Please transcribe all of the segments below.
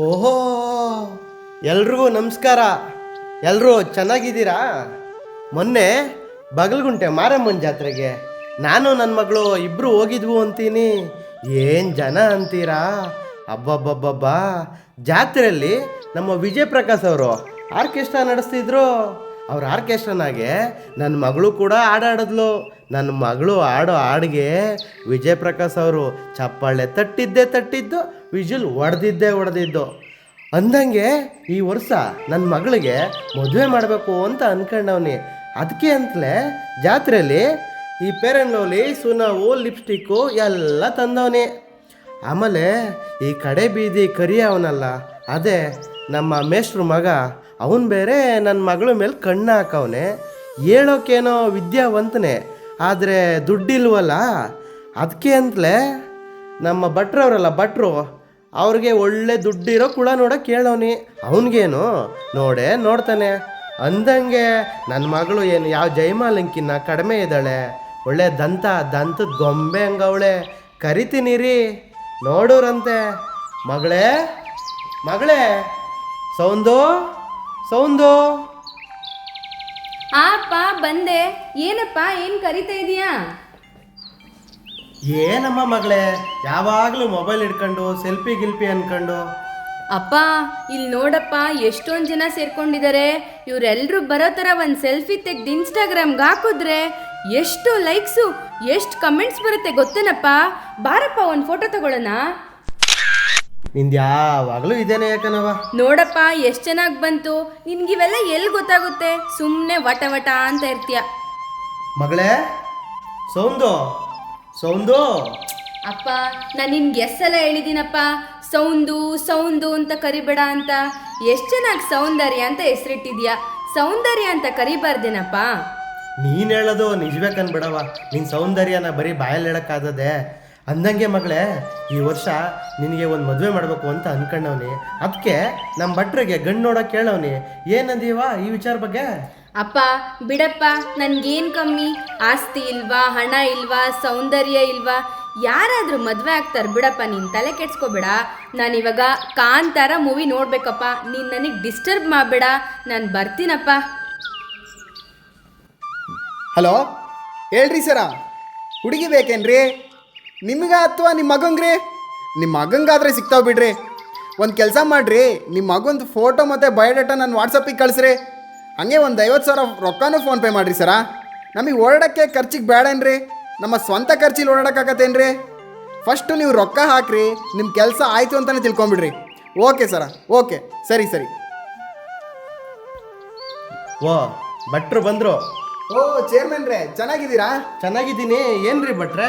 ಓಹೋ, ಎಲ್ರಿಗೂ ನಮಸ್ಕಾರ. ಎಲ್ಲರೂ ಚೆನ್ನಾಗಿದ್ದೀರಾ? ಮೊನ್ನೆ ಬಗಲ್ಗುಂಟೆ ಮಾರಮ್ಮನ ಜಾತ್ರೆಗೆ ನಾನು ನನ್ನ ಮಗಳು ಇಬ್ಬರು ಹೋಗಿದ್ವು ಅಂತೀನಿ. ಏನು ಜನ ಅಂತೀರಾ? ಅಬ್ಬಬ್ಬಬ್ಬಬ್ಬಾ, ಜಾತ್ರೆಯಲ್ಲಿ ನಮ್ಮ ವಿಜಯ್ ಪ್ರಕಾಶ್ ಅವರು ಆರ್ಕೆಸ್ಟ್ರಾ ನಡೆಸ್ತಿದ್ರು. ಅವ್ರ ಆರ್ಕೆಸ್ಟ್ರಾನಾಗೆ ನನ್ನ ಮಗಳು ಕೂಡ ಹಾಡಾಡಿದ್ಲು. ನನ್ನ ಮಗಳು ಆಡೋ ಹಾಡಿಗೆ ವಿಜಯ್ ಪ್ರಕಾಶ್ ಅವರು ಚಪ್ಪಾಳೆ ತಟ್ಟಿದ್ದು, ವಿಜುಲ್ ಹೊಡೆದಿದ್ದು. ಅಂದಂಗೆ ಈ ವರ್ಷ ನನ್ನ ಮಗಳಿಗೆ ಮದುವೆ ಮಾಡಬೇಕು ಅಂತ ಅಂದ್ಕೊಂಡವನಿ. ಅದಕ್ಕೆ ಅಂತಲೇ ಜಾತ್ರೆಯಲ್ಲಿ ಈ ಪೇರನ್ ಲವ್ಲಿ, ಸುನವು, ಲಿಪ್ಸ್ಟಿಕ್ಕು ಎಲ್ಲ ತಂದವನಿ. ಆಮೇಲೆ ಈ ಕಡೆ ಬೀದಿ ಕರಿ ಅವನಲ್ಲ, ಅದೇ ನಮ್ಮ ಮೇಷ್ಟ್ರ ಮಗ, ಅವನು ಬೇರೆ ನನ್ನ ಮಗಳ ಮೇಲೆ ಕಣ್ಣು ಹಾಕವನೆ. ಹೇಳೋಕೇನೋ ವಿದ್ಯಾವಂತನೇ, ಆದರೆ ದುಡ್ಡಿಲ್ವಲ್ಲ. ಅದಕ್ಕೆ ಅಂತಲೇ ನಮ್ಮ ಭಟ್ರವರಲ್ಲ, ಭಟ್ರು ಅವ್ರಿಗೆ ಒಳ್ಳೆ ದುಡ್ಡಿರೋ ಕೂಡ ನೋಡೋಕೆ ಕೇಳೋನಿ. ಅವನಿಗೇನು ನೋಡ್ತಾನೆ. ಅಂದಂಗೆ ನನ್ನ ಮಗಳು ಏನು ಯಾವ ಜೈಮಾಲಂಕಿನ್ನ ಕಡಿಮೆ ಇದ್ದಾಳೆ, ಒಳ್ಳೆ ದಂತದ ಗೊಂಬೆ ಹಂಗವಳೆ. ಕರಿತೀನಿ ರೀ, ನೋಡೋರಂತೆ. ಮಗಳೇ ಸೌಂದು. ಅಪ್ಪ ಬಂದೆ. ಏನಪ್ಪ, ಏನು ಕರಿತಾ ಇದೀಯಾ? ಏನಮ್ಮ ಮಗಳೇ, ಯಾವಾಗಲೂ ಮೊಬೈಲ್ ಹಿಡ್ಕೊಂಡು ಸೆಲ್ಫಿ ಗಿಲ್ಪಿ ಅನ್ಕೊಂಡು. ಅಪ್ಪ ಇಲ್ಲಿ ನೋಡಪ್ಪ, ಎಷ್ಟೊಂದು ಜನ ಸೇರ್ಕೊಂಡಿದ್ದಾರೆ. ಇವರೆಲ್ಲರೂ ಬರೋ ಥರ ಒಂದು ಸೆಲ್ಫಿ ತೆಗೆದು ಇನ್ಸ್ಟಾಗ್ರಾಮ್ಗೆ ಹಾಕಿದ್ರೆ ಎಷ್ಟು ಲೈಕ್ಸು, ಎಷ್ಟು ಕಮೆಂಟ್ಸ್ ಬರುತ್ತೆ ಗೊತ್ತೇನಪ್ಪ. ಬಾರಪ್ಪ ಒಂದು ಫೋಟೋ ತಗೊಳ್ಳೋಣ. ನಿಂದು ಯಾವಾಗಲೂ ಇದೇನೆ ಯಾಕನವ. ನೋಡಪ್ಪ ಎಷ್ಟು ಚೆನ್ನಾಗಿ ಬಂತು. ನಿನ್ಗಿವೆಲ್ಲ ಎಲ್ಲಿ ಗೊತ್ತಾಗುತ್ತೆ? ಸುಮ್ಮನೆ ವಟ ಅಂತ ಇರ್ತೀಯ. ಮಗಳೇ ಸೌಂದು. ಅಪ್ಪ ನಾನು ನಿನ್ಗೆ ಎಷ್ಟೆಲ್ಲ ಹೇಳಿದ್ದೀನಪ್ಪ, ಸೌಂದು ಅಂತ ಕರಿಬೇಡ ಅಂತ. ಎಷ್ಟು ಚೆನ್ನಾಗಿ ಸೌಂದರ್ಯ ಅಂತ ಹೆಸರಿಟ್ಟಿದ್ಯಾ. ಸೌಂದರ್ಯ ಅಂತ ಕರಿಬಾರ್ದೇನಪ್ಪ? ನೀನು ಹೇಳೋದು ನಿಜಬೇಕನ್ಬಿಡವ. ನಿನ್ನ ಸೌಂದರ್ಯನ ಬರೀ ಬಾಯಲ್ಲಿ ಹೇಳೋಕ್ಕಾಗದೆ. ಅಂದಂಗೆ ಮಗಳೇ, ಈ ವರ್ಷ ನಿನಗೆ ಒಂದು ಮದುವೆ ಮಾಡಬೇಕು ಅಂತ ಅನ್ಕೊಂಡವನಿ. ಅದಕ್ಕೆ ನಮ್ಮ ಭಟ್ರಿಗೆ ಗಂಡು ನೋಡೋಕೆ ಕೇಳವನಿ. ಏನಂದೀವ ಈ ವಿಚಾರ ಬಗ್ಗೆ? ಅಪ್ಪ ಬಿಡಪ್ಪ, ನನಗೇನು ಕಮ್ಮಿ? ಆಸ್ತಿ ಇಲ್ವಾ, ಹಣ ಇಲ್ವಾ, ಸೌಂದರ್ಯ ಇಲ್ವಾ? ಯಾರಾದರೂ ಮದುವೆ ಆಗ್ತಾರೆ ಬಿಡಪ್ಪ, ನೀನು ತಲೆ ಕೆಡ್ಸ್ಕೊಬೇಡ. ನಾನಿವಾಗ ಕಾಂತಾರ ಮೂವಿ ನೋಡಬೇಕಪ್ಪ. ನೀನು ನನಗೆ ಡಿಸ್ಟರ್ಬ್ ಮಾಡಬೇಡ, ನಾನು ಬರ್ತೀನಪ್ಪ. ಹಲೋ, ಹೇಳ್ರಿ ಸರ, ಹುಡುಗಿ ಬೇಕೇನ್ರಿ? ನಿಮ್ಗ ಅಥವಾ ನಿಮ್ಮ ಮಗಂಗ್ರಿ? ನಿಮ್ಮ ಮಗಂಗಾದರೆ ಸಿಗ್ತಾವೆ ಬಿಡ್ರಿ. ಒಂದು ಕೆಲಸ ಮಾಡಿರಿ, ನಿಮ್ಮ ಮಗಂದು ಫೋಟೋ ಮತ್ತು ಬಯೋಡೇಟಾ ನನ್ನ ವಾಟ್ಸಪ್ಪಿಗೆ ಕಳಿಸ್ರಿ. ಹಾಗೆ ಒಂದು 50,000 ರೊಕ್ಕನೂ ಫೋನ್ಪೇ ಮಾಡಿರಿ ಸರ. ನಮಗೆ ಓಡಾಡೋಕ್ಕೆ ಖರ್ಚಿಗೆ ಬೇಡೇನ್ರಿ, ನಮ್ಮ ಸ್ವಂತ ಖರ್ಚಿಗೆ ಓಡಾಡೋಕ್ಕಾಗತ್ತೇನ್ರಿ? ಫಸ್ಟು ನೀವು ರೊಕ್ಕ ಹಾಕ್ರಿ, ನಿಮ್ಮ ಕೆಲಸ ಆಯಿತು ಅಂತಲೇ ತಿಳ್ಕೊಂಬಿಡ್ರಿ. ಓಕೆ ಸರ, ಓಕೆ, ಸರಿ. ಓ, ಭಟ್ರು ಬಂದರು. ಓ ಚೇರ್ಮನ್ರೇ, ಚೆನ್ನಾಗಿದ್ದೀರಾ? ಚೆನ್ನಾಗಿದ್ದೀನಿ. ಏನ್ರಿ ಭಟ್ರೆ,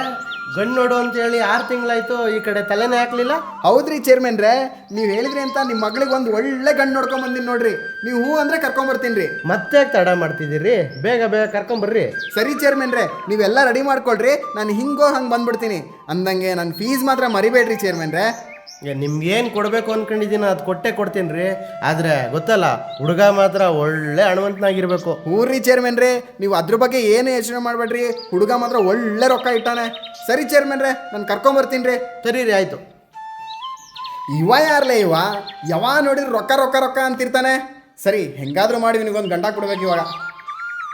ಗಂಡು ನೋಡು ಅಂತೇಳಿ 6 ತಿಂಗಳಾಯ್ತು, ಈ ಕಡೆ ತಲೆನೇ ಹಾಕ್ಲಿಲ್ಲ? ಹೌದ್ರಿ ಚೇರ್ಮನ್ರೇ, ನೀವು ಹೇಳಿದ್ರಿ ಅಂತ ನಿಮ್ಮ ಮಗಳಿಗೆ ಒಂದು ಒಳ್ಳೆ ಗಂಡು ನೋಡ್ಕೊಂಬಂದಿನಿ ನೋಡ್ರಿ. ನೀವು ಹೂ ಅಂದರೆ ಕರ್ಕೊಂಬರ್ತೀನಿ ರೀ. ಮತ್ತೆ ತಡ ಮಾಡ್ತಿದ್ದೀರಿ, ಬೇಗ ಕರ್ಕೊಂಬರ್ರಿ. ಸರಿ ಚೇರ್ಮನ್ರೇ, ನೀವೆಲ್ಲ ರೆಡಿ ಮಾಡ್ಕೊಳ್ರಿ, ನಾನು ಹಂಗೆ ಬಂದ್ಬಿಡ್ತೀನಿ. ಅಂದಂಗೆ ನನ್ನ ಫೀಸ್ ಮಾತ್ರ ಮರಿಬೇಡ್ರಿ ಚೇರ್ಮನ್ರೇ. ನಿಮ್ಗೇನು ಕೊಡಬೇಕು ಅಂದ್ಕೊಂಡಿದ್ದೀನೋ ಅದು ಕೊಡ್ತೀನಿ ರೀ. ಆದರೆ ಗೊತ್ತಲ್ಲ, ಹುಡುಗ ಮಾತ್ರ ಒಳ್ಳೆ ಹಣವಂತನಾಗಿರ್ಬೇಕು. ಹ್ಞೂ ರೀ ಚೇರ್ಮನ್ರೇ, ನೀವು ಅದ್ರ ಬಗ್ಗೆ ಏನು ಯೋಚನೆ ಮಾಡಬೇಡ್ರಿ. ಹುಡುಗ ಮಾತ್ರ ಒಳ್ಳೆ ರೊಕ್ಕ ಇಟ್ಟಾನೆ. ಸರಿ ಚೇರ್ಮನ್ರೇ, ನಾನು ಕರ್ಕೊಂಬರ್ತೀನಿ ರೀ. ಸರಿ ರೀ, ಆಯಿತು. ಯಾರ್ಲೇ ಯಾವ ನೋಡಿದ್ರೆ ರೊಕ್ಕ ಅಂತಿರ್ತಾನೆ. ಸರಿ, ಹೆಂಗಾದ್ರೂ ಮಾಡಿ ನಿನಗೊಂದು ಗಂಡ ಕೊಡ್ಬೇಕು ಇವಾಗ.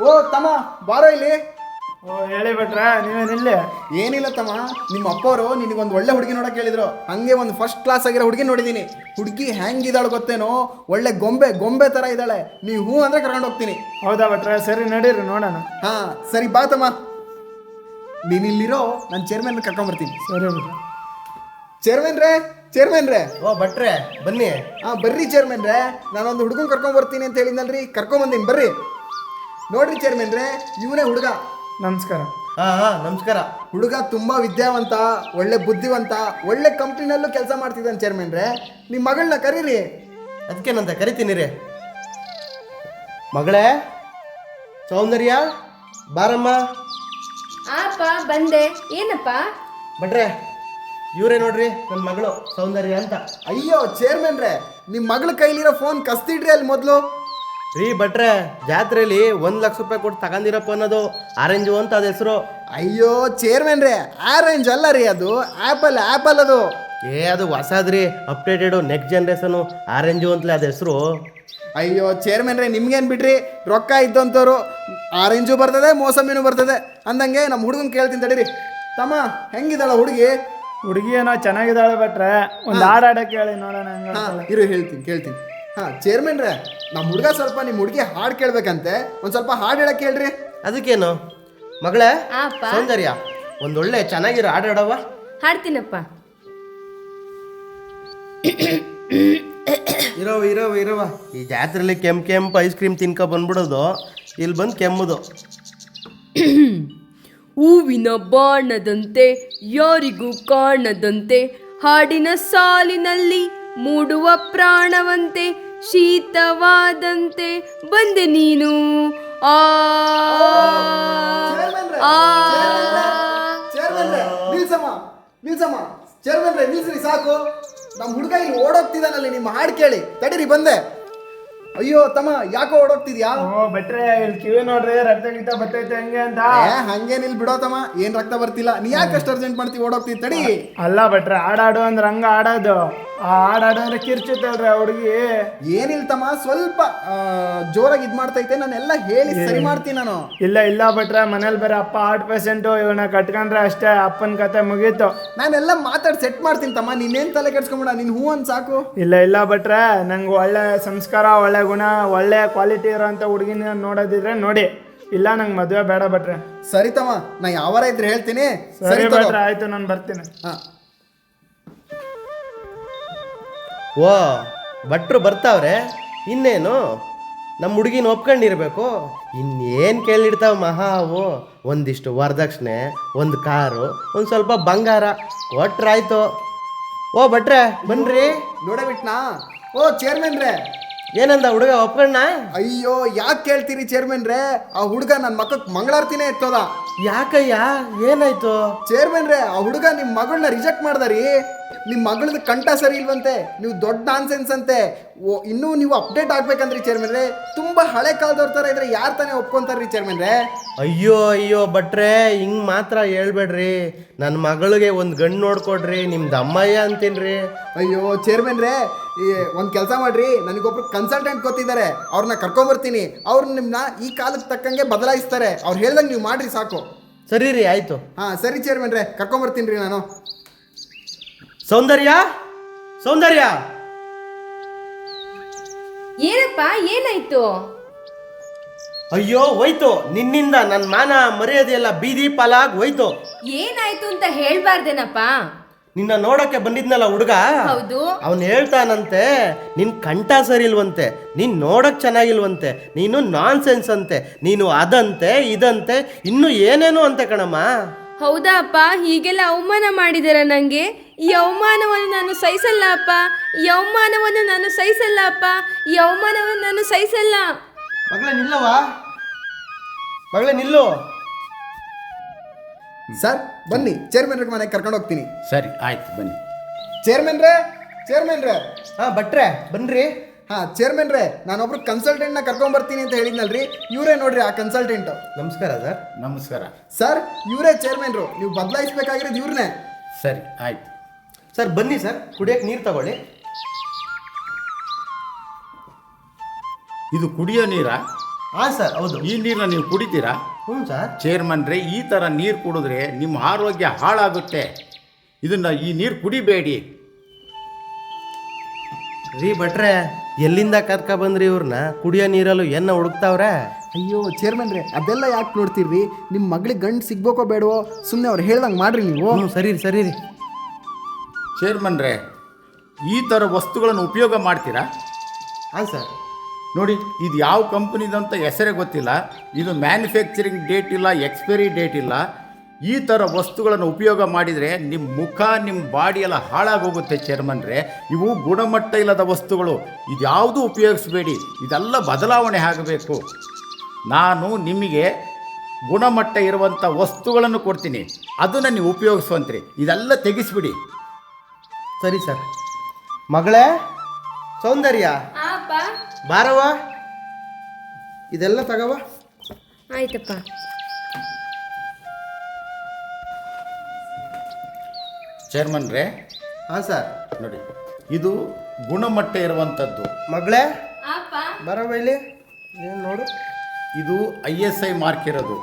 ಓ ತಮ್ಮ, ಬಾರೋ ಇಲ್ಲಿ. ಓ ಹೇಳಿ ಭಟ್ರ, ನೀವೇನಿಲ್ಲ? ಏನಿಲ್ಲ ತಮ್ಮ, ನಿಮ್ಮ ಅಪ್ಪವರು ನಿನಗೊಂದು ಒಳ್ಳೆ ಹುಡುಗಿ ನೋಡಕ್ಕೆ ಹೇಳಿದ್ರು. ಹಂಗೆ ಒಂದು ಫಸ್ಟ್ ಕ್ಲಾಸ್ ಆಗಿರೋ ಹುಡುಗಿ ನೋಡಿದ್ದೀನಿ. ಹುಡುಗಿ ಹೆಂಗಿದ್ದಾಳು ಗೊತ್ತೇನೋ, ಒಳ್ಳೆ ಗೊಂಬೆ ಥರ ಇದ್ದಾಳೆ. ನೀವು ಹೂ ಅಂದರೆ ಕರ್ಕೊಂಡು ಹೋಗ್ತೀನಿ. ಹೌದಾ ಭಟ್ರ? ಸರಿ ನಡೀರಿ, ನೋಡೋಣ. ಹಾಂ ಸರಿ, ಬಾ ತಮ್ಮ. ನೀನಿಲ್ಲಿರೋ, ನಾನು ಚೇರ್ಮನ್ ಕರ್ಕೊಂಬರ್ತೀನಿ. ಸರಿ ಭಟ್ರ. ಚೇರ್ಮನ್ರೇ. ಓ ಭಟ್ರೆ, ಬನ್ನಿ. ಹಾಂ ಬರ್ರಿ ಚೇರ್ಮನ್ರೇ, ನಾನೊಂದು ಹುಡುಗನ ಕರ್ಕೊಂಬರ್ತೀನಿ ಅಂತ ಹೇಳಿದ್ನಲ್ರಿ, ಕರ್ಕೊಂಬಂದೀನಿ ಬರ್ರಿ. ನೋಡ್ರಿ ಚೇರ್ಮನ್ರೇ, ಇವನೇ ಹುಡುಗ. ನಮಸ್ಕಾರ. ಹಾಂ ನಮಸ್ಕಾರ. ಹುಡುಗ ತುಂಬ ವಿದ್ಯಾವಂತ, ಒಳ್ಳೆ ಬುದ್ಧಿವಂತ, ಒಳ್ಳೆ ಕಂಪ್ನಿನಲ್ಲೂ ಕೆಲಸ ಮಾಡ್ತಿದ್ದಾನೆ ಚೇರ್ಮನ್ರೇ. ನಿಮ್ಮ ಮಗಳನ್ನ ಕರೀರಿ. ಅದಕ್ಕೇನಂತ ಕರಿತೀನಿ ರೀ. ಮಗಳೇ ಸೌಂದರ್ಯ, ಬಾರಮ್ಮ. ಅಪ್ಪ ಬಂದೆ. ಏನಪ್ಪ? ಭಟ್ರೆ, ಇವರೇ ನೋಡ್ರಿ ನನ್ನ ಮಗಳು ಸೌಂದರ್ಯ ಅಂತ. ಅಯ್ಯೋ ಚೇರ್ಮನ್ರೇ, ನಿಮ್ಮ ಮಗಳ ಕೈಲಿರೋ ಫೋನ್ ಕಸ್ತಿಡ್ರಿ ಅಲ್ಲಿ ಮೊದಲು. ರೀ ಭಟ್ರೆ, ಜಾತ್ರೆಯಲ್ಲಿ 1,00,000 ರೂಪಾಯಿ ಕೊಟ್ಟು ತಗೊಂಡಿರೋ ಫೋನ್ ಅದು, ಆರೆಂಜು ಅಂತ ಅದು ಹೆಸರು. ಅಯ್ಯೋ ಚೇರ್ಮನ್ರೇ, ಆರೆಂಜ್ ಅಲ್ಲ ರೀ, ಅದು ಆ್ಯಪಲ್ ಅದು. ಅದು ಹೊಸದ್ರಿ, ಅಪ್ಡೇಟೆಡು, ನೆಕ್ಸ್ಟ್ ಜನ್ರೇಷನು, ಆರೆಂಜು ಅಂತಲೇ ಅದು ಹೆಸರು. ಅಯ್ಯೋ ಚೇರ್ಮನ್ರೇ, ನಿಮ್ಗೇನು ಬಿಡ್ರಿ, ರೊಕ್ಕ ಇದ್ದಂಥವ್ರು ಆರೆಂಜು ಬರ್ತದೆ, ಮೋಸಂಬಿನೂ ಬರ್ತದೆ ಅಂದಂಗೆ ನಮ್ಮ ಹುಡುಗನ್ ಕೇಳ್ತೀನಿ ತಡೀರಿ. ತಮ್ಮ ಹೆಂಗಿದಾಳ ಹುಡುಗಿ? ಹುಡುಗಿ ಏನೋ ಚೆನ್ನಾಗಿದ್ದಾಳೆ ಭಟ್ರೆ, ಒಂದು ಹಾಡು ಹಾಡಕ್ಕೆ ಹೇಳಿ ನೋಡೋಣ ಹಂಗೆ. ಹಾಂ ಇರು ಕೇಳ್ತೀನಿ. ಹಾಂ ಚೇರ್ಮನ್ರೇ, ನಮ್ಮ ಹುಡುಗ ಸ್ವಲ್ಪ ನಿಮ್ಮ ಹುಡುಗಿ ಹಾಡು ಕೇಳ್ಬೇಕಂತೆ, ಒಂದು ಸ್ವಲ್ಪ ಹಾಡು ಹೇಳಕ್ಕೆ ಹೇಳ್ರಿ. ಅದಕ್ಕೇನು ಮಗಳೇ ಆ ಅಪ್ಪ ಸೌಂದರ್ಯ, ಒಂದೊಳ್ಳೆ ಚೆನ್ನಾಗಿರೋ ಆಡಾಡವ. ಹಾಡ್ತೀನಪ್ಪ. ಇರವ ಈ ಜಾತ್ರೆಯಲ್ಲಿ ಕೆಂಪು ಐಸ್ ಕ್ರೀಮ್ ತಿನ್ಕೊ ಬಂದ್ಬಿಡೋದು, ಇಲ್ಲಿ ಬಂದು ಕೆಮ್ಮುದು. ಹೂವಿನ ಬಾಣದಂತೆ ಯಾರಿಗೂ ಕಾಣದಂತೆ ಹಾಡಿನ ಸಾಲಿನಲ್ಲಿ ಮೂಡುವ ಪ್ರಾಣವಂತೆ ಶೀತವಾದಂತೆ ಬಂದೆ ನೀನು ಆ ಆ. ಚೇರ್ಮನ್ರೇ ನಿಲ್ಸಮ್ಮ ಚೇರ್ಮನ್ರೇ ನಿಲ್ಸ್ರಿ ಸಾಕು. ನಮ್ಮ ಹುಡುಗ ಇಲ್ಲಿ ಓಡೋಗ್ತಿದ್ದಾನಲ್ಲಿ, ನಿಮ್ಮ ಹಾಡು ಕೇಳಿ ತಡೀರಿ ಬಂದೆ. ಅಯ್ಯೋ ತಮ್ಮ ಯಾಕೋ ಓಡೋಗ್ತಿದ್ಯಾ? ಓ ಭಟ್ರೆ, ಇಲ್ಲಿ ಕಿವಿ ನೋಡ್ರಿ, ರಕ್ತ ಗೀತ ಬರ್ತೈತೆ ಹಂಗೆ ಅಂತ. ಹಂಗೇನಿಲ್ ಬಿಡೋ ತಮ್ಮ, ಏನ್ ರಕ್ತ ಬರ್ತಿಲ್ಲ. ನೀ ಯಾಕೆ ಅಷ್ಟು ಅರ್ಜೆಂಟ್ ಮಾಡ್ತೀವಿ, ಓಡೋಗ್ತಿದ್ ತಡಿ. ಅಲ್ಲ ಭಟ್ರೆ, ಹಾಡಾಡು ಅಂದ್ರೆ ಹಂಗ ಆಡೋದು. ಆ ಹಾಡಾಡು ಅಂದ್ರೆ ಕಿರ್ಚುತ್ತಲ್ರಿ ಆ ಹುಡುಗಿ. ಏನಿಲ್ ತಮ್ಮ, ಸ್ವಲ್ಪ ಜೋರಾಗಿ ಇದ್ ಮಾಡ್ತೈತೆ, ನಾನೆಲ್ಲ ಹೇಳಿ ಸರಿ ಮಾಡ್ತೀನಿ ನಾನು. ಇಲ್ಲ ಭಟ್ರೆ, ಮನೇಲಿ ಬೇರೆ ಅಪ್ಪ ಹಾರ್ಟ್ ಪೇಷಂಟು, ಇವನ್ನ ಕಟ್ಕೊಂಡ್ರೆ ಅಷ್ಟೇ ಅಪ್ಪನ ಕತೆ ಮುಗೀತು. ನಾನೆಲ್ಲ ಮಾತಾಡಿ ಸೆಟ್ ಮಾಡ್ತೀನಿ ತಮ್ಮ, ನೀನೇನ್ ತಲೆ ಕೆಡ್ಸ್ಕೊಂಬಿಡ, ನೀನ್ ಹೂ ಅಂತ ಸಾಕು. ಇಲ್ಲ ಭಟ್ರೆ, ನಂಗೆ ಒಳ್ಳೆ ಸಂಸ್ಕಾರ, ಒಳ್ಳೆ ಗುಣ, ಒಳ್ಳೆ ಕ್ವಾಲಿಟಿ ಇರೋಂಥ ಹುಡುಗಿನ ನೋಡೋದಿದ್ರೆ ನೋಡಿ, ಇಲ್ಲ ನಂಗೆ ಮದುವೆ ಬೇಡ ಭಟ್ರೆ. ಸರಿ ತಮ್ಮ, ನಾ ಯಾವಾರ ಇದ್ರೆ ಹೇಳ್ತೀನಿ. ಸರಿ ತಗೋ. ಭಟ್ರೆ, ಆಯ್ತು, ನಾನು ಬರ್ತೀನಿ. ಹಾ ಓ ಭಟ್ರು ಬರ್ತಾವ್ರೆ, ಇನ್ನೇನು ನಮ್ಮ ಹುಡುಗಿನ ಒಪ್ಕೊಂಡಿರ್ಬೇಕು. ಇನ್ನೇನು ಕೇಳಿಡ್ತಾವ ಮಹಾವು, ಒಂದಿಷ್ಟು ವರದಕ್ಷಿಣೆ, ಒಂದು ಕಾರು, ಒಂದು ಸ್ವಲ್ಪ ಬಂಗಾರ ಕೊಟ್ರಾಯ್ತು. ಓ ಭಟ್ರೆ ಬನ್ರಿ. ನೋಡೇ ಬಿಟ್ನಾ? ಓ ಚೇರ್ಮನ್ರೇ, ಏನಂದ ಹುಡುಗ, ಒಪ್ಕೊಂಡ? ಅಯ್ಯೋ ಯಾಕೆ ಕೇಳ್ತೀರಿ ಚೇರ್ಮನ್ರೇ, ಆ ಹುಡುಗ ನನ್ನ ಮಕ್ಕಕ್ಕೆ ಮಂಗಳಾರತಿನೇ ಎತ್ತೋದ. ಯಾಕಯ್ಯ, ಏನಾಯ್ತು? ಚೇರ್ಮನ್ರೇ, ಆ ಹುಡುಗ ನಿಮ್ಮ ಮಗಳನ್ನ ರಿಜೆಕ್ಟ್ ಮಾಡ್ದಾರಿ. ನಿಮ್ಮ ಮಗಳದ್ದು ಕಂಠ ಸರಿ ಇಲ್ವಂತೆ, ನೀವು ದೊಡ್ಡ ನಾನ್ಸೆನ್ಸ್ ಅಂತೆ. ಇನ್ನೂ ನೀವು ಅಪ್ಡೇಟ್ ಆಗ್ಬೇಕಂದ್ರಿ ಚೇರ್ಮನ್ರೇ. ತುಂಬಾ ಹಳೆ ಕಾಲದವ್ರ ಥರ ಇದ್ರೆ ಯಾರು ತಾನೇ ಒಪ್ಕೊಂತಾರ್ರಿ ಚೇರ್ಮನ್ರೇ? ಅಯ್ಯೋ ಭಟ್ರೆ, ಹಿಂಗೆ ಮಾತ್ರ ಹೇಳ್ಬೇಡ್ರಿ. ನನ್ನ ಮಗಳಿಗೆ ಒಂದು ಗಂಡು ನೋಡ್ಕೊಡ್ರಿ, ನಿಮ್ದು ಅಮ್ಮಯ್ಯ ಅಂತೀನ್ರಿ. ಅಯ್ಯೋ ಚೇರ್ಮನ್ರೇ, ಒಂದು ಕೆಲಸ ಮಾಡ್ರಿ, ನನಗೊಬ್ರು ಕನ್ಸಲ್ಟೆಂಟ್ ಗೊತ್ತಿದ್ದಾರೆ, ಅವ್ರನ್ನ ಕರ್ಕೊಂಬರ್ತೀನಿ. ಅವ್ರು ನಿಮ್ಮನ್ನ ಈ ಕಾಲಕ್ಕೆ ತಕ್ಕಂಗೆ ಬದಲಾಯಿಸ್ತಾರೆ. ಅವ್ರು ಹೇಳ್ದಂಗೆ ನೀವು ಮಾಡ್ರಿ ಸಾಕು. ಸರಿ ರೀ, ಆಯಿತು. ಹಾಂ ಸರಿ ಚೇರ್ಮನ್ರೇ, ಕರ್ಕೊಂಬರ್ತೀನಿ ರೀ ನಾನು. ಸೌಂದರ್ಯ ಏನಪ್ಪ, ಏನಾಯ್ತು? ಅಯ್ಯೋ ಹೋಯ್ತು, ನಿನ್ನಿಂದ ನನ್ನ ಮಾನ ಮರ್ಯಾದೆ ಎಲ್ಲ ಬೀದಿ ಪಾಲಾಗಿ ಹೋಯ್ತು. ಏನಾಯ್ತು ಅಂತ ಹೇಳ್ಬಾರ್ದೇನಪ್ಪ? ನಿನ್ನ ನೋಡಕ್ಕೆ ಬಂದಿದ್ನಲ್ಲ ಹುಡುಗ, ಹೌದು. ಅವನು ಹೇಳ್ತಾನಂತೆ ನಿನ್ ಕಂಠ ಸರಿ ಇಲ್ವಂತೆ, ನೀನ್ ನೋಡಕ್ ಚೆನ್ನಾಗಿಲ್ವಂತೆ, ನೀನು ನಾನ್ ಸೆನ್ಸ್ ಅಂತೆ, ನೀನು ಅದಂತೆ ಇದಂತೆ ಇನ್ನೂ ಏನೇನು ಅಂತೆ ಕಣಮ್ಮ. ಹೌದಾ ಅಪ್ಪ? ಹೀಗೆಲ್ಲ ಅವಮಾನ ಮಾಡಿದಾರ ನಂಗೆ. ಈ ಅವಮಾನವನ್ನು ನಾನು ಸಹಿಸಲ್ಲ ಅಪ್ಪ, ಈ ಅವಮಾನವನ್ನು ನಾನು ಸಹಿಸಲ್ಲ ಅಪ್ಪ, ಈ ಅವಮಾನವನ್ನು ನಾನು ಸಹಿಸಲ್ಲ. ಮಗಳೇ ನಿಲ್ಲು. ಸರ್ ಬನ್ನಿ, ಚೇರ್ಮನ್ರ ಮನೆಗೆ ಕರ್ಕೊಂಡು ಹೋಗ್ತೀನಿ. ಸರಿ ಆಯ್ತು ಬನ್ನಿ. ಚೇರ್ಮನ್ರೇ ಹಾ ಭಟ್ರೆ ಬನ್ರಿ. ಹಾಂ ಚೇರ್ಮನ್ರೇ, ನಾನೊಬ್ರು ಕನ್ಸಲ್ಟೆಂಟ್ನ ಕರ್ಕೊಂಬರ್ತೀನಿ ಅಂತ ಹೇಳಿದ್ನಲ್ರಿ, ಇವರೇ ನೋಡ್ರಿ ಆ ಕನ್ಸಲ್ಟೆಂಟು. ನಮಸ್ಕಾರ ಸರ್. ನಮಸ್ಕಾರ. ಸರ್ ಇವರೇ ಚೇರ್ಮನ್ರು, ನೀವು ಬದಲಾಯಿಸ್ಬೇಕಾಗಿರೋದು ಇವ್ರನ್ನೇ. ಸರಿ ಆಯ್ತು. ಸರ್ ಬನ್ನಿ ಸರ್, ಕುಡಿಯೋಕೆ ನೀರು ತಗೊಳ್ಳಿ. ಇದು ಕುಡಿಯೋ ನೀರಾ? ಹಾಂ ಸರ್ ಹೌದು. ಈ ನೀರನ್ನ ನೀವು ಕುಡಿತೀರಾ? ಹ್ಞೂ ಸರ್. ಚೇರ್ಮನ್ರೇ, ಈ ಥರ ನೀರು ಕುಡಿದ್ರೆ ನಿಮ್ಮ ಆರೋಗ್ಯ ಹಾಳಾಗುತ್ತೆ. ಈ ನೀರು ಕುಡಿಬೇಡಿ. ರೀ ಭಟ್ರೆ, ಎಲ್ಲಿಂದ ಕರ್ಕ ಬಂದ್ರಿ ಇವ್ರನ್ನ? ಕುಡಿಯೋ ನೀರಲ್ಲೂ ಏನ ಹುಡುಕ್ತಾವ್ರೆ? ಅಯ್ಯೋ ಚೇರ್ಮನ್ರೇ, ಅದೆಲ್ಲ ಯಾಕೆ ನೋಡ್ತೀರಿ? ನಿಮ್ಮ ಮಗಳಿಗೆ ಗಂಡು ಸಿಗ್ಬೇಕೋ ಬೇಡವೋ, ಸುಮ್ಮನೆ ಅವ್ರು ಹೇಳ್ದಂಗೆ ಮಾಡ್ರಿ ನೀವು. ಹ್ಞೂ ಸರಿ ರೀ. ಚೇರ್ಮನ್ರೇ, ಈ ಥರ ವಸ್ತುಗಳನ್ನು ಉಪಯೋಗ ಮಾಡ್ತೀರಾ? ಹಾಂ ಸರ್. ನೋಡಿ, ಇದು ಯಾವ ಕಂಪ್ನಿದಂತ ಹೆಸರೇ ಗೊತ್ತಿಲ್ಲ. ಇದು ಮ್ಯಾನುಫ್ಯಾಕ್ಚರಿಂಗ್ ಡೇಟ್ ಇಲ್ಲ, ಎಕ್ಸ್ಪೈರಿ ಡೇಟ್ ಇಲ್ಲ. ಈ ಥರ ವಸ್ತುಗಳನ್ನು ಉಪಯೋಗ ಮಾಡಿದರೆ ನಿಮ್ಮ ಮುಖ, ನಿಮ್ಮ ಬಾಡಿ ಎಲ್ಲ ಹಾಳಾಗೋಗುತ್ತೆ ಚೇರ್ಮನ್ರೇ. ಇವು ಗುಣಮಟ್ಟ ಇಲ್ಲದ ವಸ್ತುಗಳು. ಇದ್ಯಾವುದೂ ಉಪಯೋಗಿಸಬೇಡಿ. ಇದೆಲ್ಲ ಬದಲಾವಣೆ ಆಗಬೇಕು. ನಾನು ನಿಮಗೆ ಗುಣಮಟ್ಟ ಇರುವಂಥ ವಸ್ತುಗಳನ್ನು ಕೊಡ್ತೀನಿ, ಅದನ್ನು ನೀವು ಉಪಯೋಗಿಸುವಂತ್ರಿ. ಇದೆಲ್ಲ ತೆಗಿಸ್ಬಿಡಿ. ಸರಿ ಸರ್. ಮಗಳೇ ಸೌಂದರ್ಯ, ಅಪ್ಪ ಬಾರವ, ಇದೆಲ್ಲ ತಗವ. ಆಯ್ತಪ್ಪ. ಚೇರ್ಮನ್ರೇ, ಹಾಂ ಸರ್. ನೋಡಿ, ಇದು ಗುಣಮಟ್ಟ ಇರುವಂಥದ್ದು. ಮಗಳೇ ಅಪ್ಪ ಬರಮ್ಮ ಇಲ್ಲಿ, ಏನು ನೋಡು. ಇದು ISI ಮಾರ್ಕ್ ಇರೋದು.